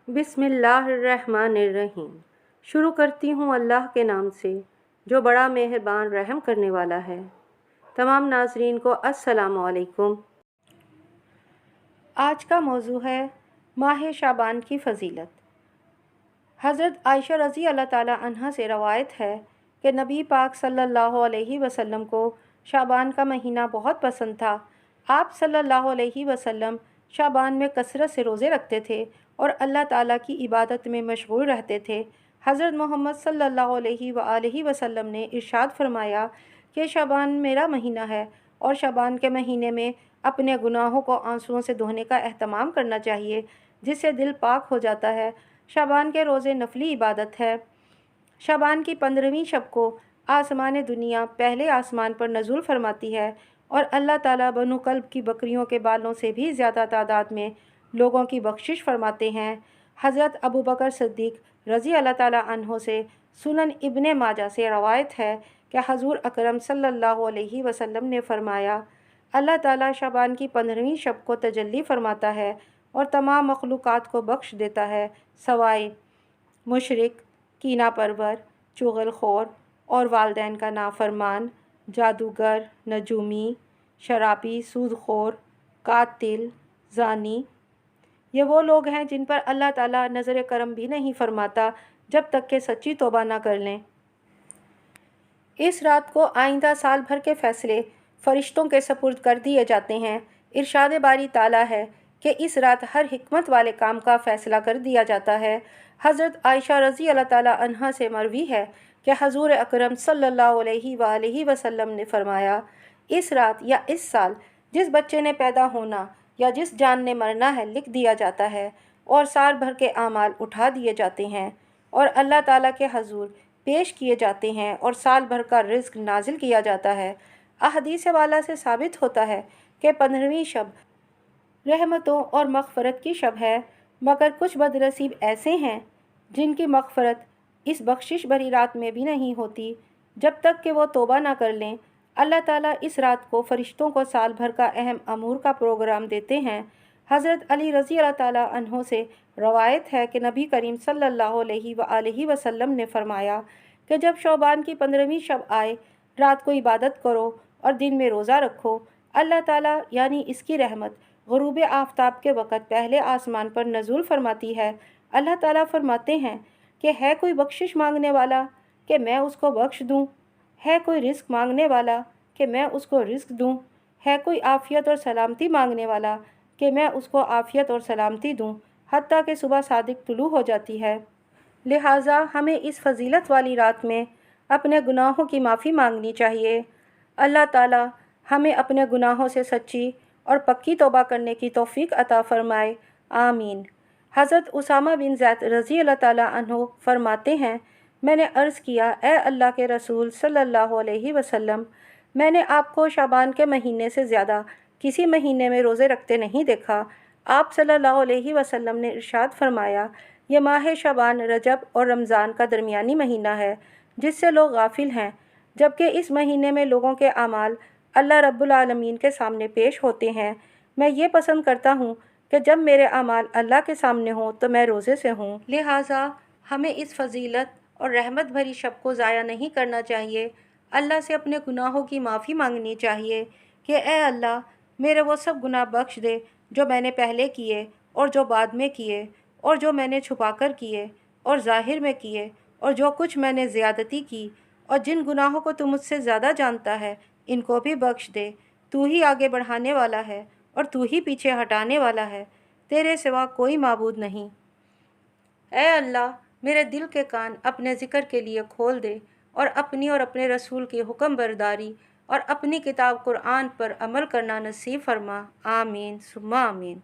بسم اللہ الرحمن الرحیم۔ شروع کرتی ہوں اللہ کے نام سے جو بڑا مہربان رحم کرنے والا ہے۔ تمام ناظرین کو السلام علیکم۔ آج کا موضوع ہے ماہ شعبان کی فضیلت۔ حضرت عائشہ رضی اللہ تعالی عنہا سے روایت ہے کہ نبی پاک صلی اللہ علیہ وسلم کو شعبان کا مہینہ بہت پسند تھا۔ آپ صلی اللہ علیہ وسلم شعبان میں کثرت سے روزے رکھتے تھے اور اللہ تعالیٰ کی عبادت میں مشغول رہتے تھے۔ حضرت محمد صلی اللہ علیہ وآلہ وسلم نے ارشاد فرمایا کہ شعبان میرا مہینہ ہے اور شعبان کے مہینے میں اپنے گناہوں کو آنسوؤں سے دھونے کا اہتمام کرنا چاہیے جس سے دل پاک ہو جاتا ہے۔ شعبان کے روزے نفلی عبادت ہے۔ شعبان کی 15ویں شب کو آسمان دنیا پہلے آسمان پر نزول فرماتی ہے اور اللہ تعالیٰ بنو کلب کی بکریوں کے بالوں سے بھی زیادہ تعداد میں لوگوں کی بخشش فرماتے ہیں۔ حضرت ابوبکر صدیق رضی اللہ تعالیٰ عنہ سے سنن ابن ماجہ سے روایت ہے کہ حضور اکرم صلی اللہ علیہ وسلم نے فرمایا، اللہ تعالیٰ شعبان کی 15ویں شب کو تجلی فرماتا ہے اور تمام مخلوقات کو بخش دیتا ہے سوائے مشرک، کینہ پرور، چغل خور اور والدین کا نافرمان، جادوگر، نجومی، شرابی، سود خور، قاتل، زانی۔ یہ وہ لوگ ہیں جن پر اللہ تعالیٰ نظر کرم بھی نہیں فرماتا جب تک کہ سچی توبہ نہ کر لیں۔ اس رات کو آئندہ سال بھر کے فیصلے فرشتوں کے سپرد کر دیے جاتے ہیں۔ ارشاد باری تعالیٰ ہے کہ اس رات ہر حکمت والے کام کا فیصلہ کر دیا جاتا ہے۔ حضرت عائشہ رضی اللہ تعالیٰ عنہا سے مروی ہے کہ حضور اکرم صلی اللہ علیہ وآلہ وسلم نے فرمایا، اس رات یا اس سال جس بچے نے پیدا ہونا یا جس جان نے مرنا ہے لکھ دیا جاتا ہے اور سال بھر کے اعمال اٹھا دیے جاتے ہیں اور اللہ تعالیٰ کے حضور پیش کیے جاتے ہیں اور سال بھر کا رزق نازل کیا جاتا ہے۔ احادیث والا سے ثابت ہوتا ہے کہ 15ویں شب رحمتوں اور مغفرت کی شب ہے، مگر کچھ بدنصیب ایسے ہیں جن کی مغفرت اس بخشش بھری رات میں بھی نہیں ہوتی جب تک کہ وہ توبہ نہ کر لیں۔ اللہ تعالیٰ اس رات کو فرشتوں کو سال بھر کا اہم امور کا پروگرام دیتے ہیں۔ حضرت علی رضی اللہ تعالیٰ عنہ سے روایت ہے کہ نبی کریم صلی اللہ علیہ وآلہ وسلم نے فرمایا کہ جب شعبان کی 15ویں شب آئے، رات کو عبادت کرو اور دن میں روزہ رکھو۔ اللہ تعالیٰ یعنی اس کی رحمت غروب آفتاب کے وقت پہلے آسمان پر نزول فرماتی ہے۔ اللہ تعالیٰ فرماتے ہیں کہ ہے کوئی بخشش مانگنے والا کہ میں اس کو بخش دوں، ہے کوئی رزق مانگنے والا کہ میں اس کو رزق دوں، ہے کوئی عافیت اور سلامتی مانگنے والا کہ میں اس کو عافیت اور سلامتی دوں، حتیٰ کہ صبح صادق طلوع ہو جاتی ہے۔ لہٰذا ہمیں اس فضیلت والی رات میں اپنے گناہوں کی معافی مانگنی چاہیے۔ اللہ تعالیٰ ہمیں اپنے گناہوں سے سچی اور پکی توبہ کرنے کی توفیق عطا فرمائے، آمین۔ حضرت اسامہ بن زید رضی اللہ تعالیٰ عنہ فرماتے ہیں، میں نے عرض کیا، اے اللہ کے رسول صلی اللہ علیہ وسلم، میں نے آپ کو شعبان کے مہینے سے زیادہ کسی مہینے میں روزے رکھتے نہیں دیکھا۔ آپ صلی اللہ علیہ وسلم نے ارشاد فرمایا، یہ ماہ شعبان رجب اور رمضان کا درمیانی مہینہ ہے جس سے لوگ غافل ہیں، جبکہ اس مہینے میں لوگوں کے اعمال اللہ رب العالمین کے سامنے پیش ہوتے ہیں۔ میں یہ پسند کرتا ہوں کہ جب میرے اعمال اللہ کے سامنے ہوں تو میں روزے سے ہوں۔ لہٰذا ہمیں اس فضیلت اور رحمت بھری شب کو ضائع نہیں کرنا چاہیے۔ اللہ سے اپنے گناہوں کی معافی مانگنی چاہیے کہ اے اللہ میرے وہ سب گناہ بخش دے جو میں نے پہلے کیے اور جو بعد میں کیے اور جو میں نے چھپا کر کیے اور ظاہر میں کیے اور جو کچھ میں نے زیادتی کی، اور جن گناہوں کو تو مجھ سے زیادہ جانتا ہے ان کو بھی بخش دے۔ تو ہی آگے بڑھانے والا ہے اور تو ہی پیچھے ہٹانے والا ہے، تیرے سوا کوئی معبود نہیں۔ اے اللہ میرے دل کے کان اپنے ذکر کے لیے کھول دے اور اپنی اور اپنے رسول کی حکم برداری اور اپنی کتاب قرآن پر عمل کرنا نصیب فرما، آمین ثم آمین۔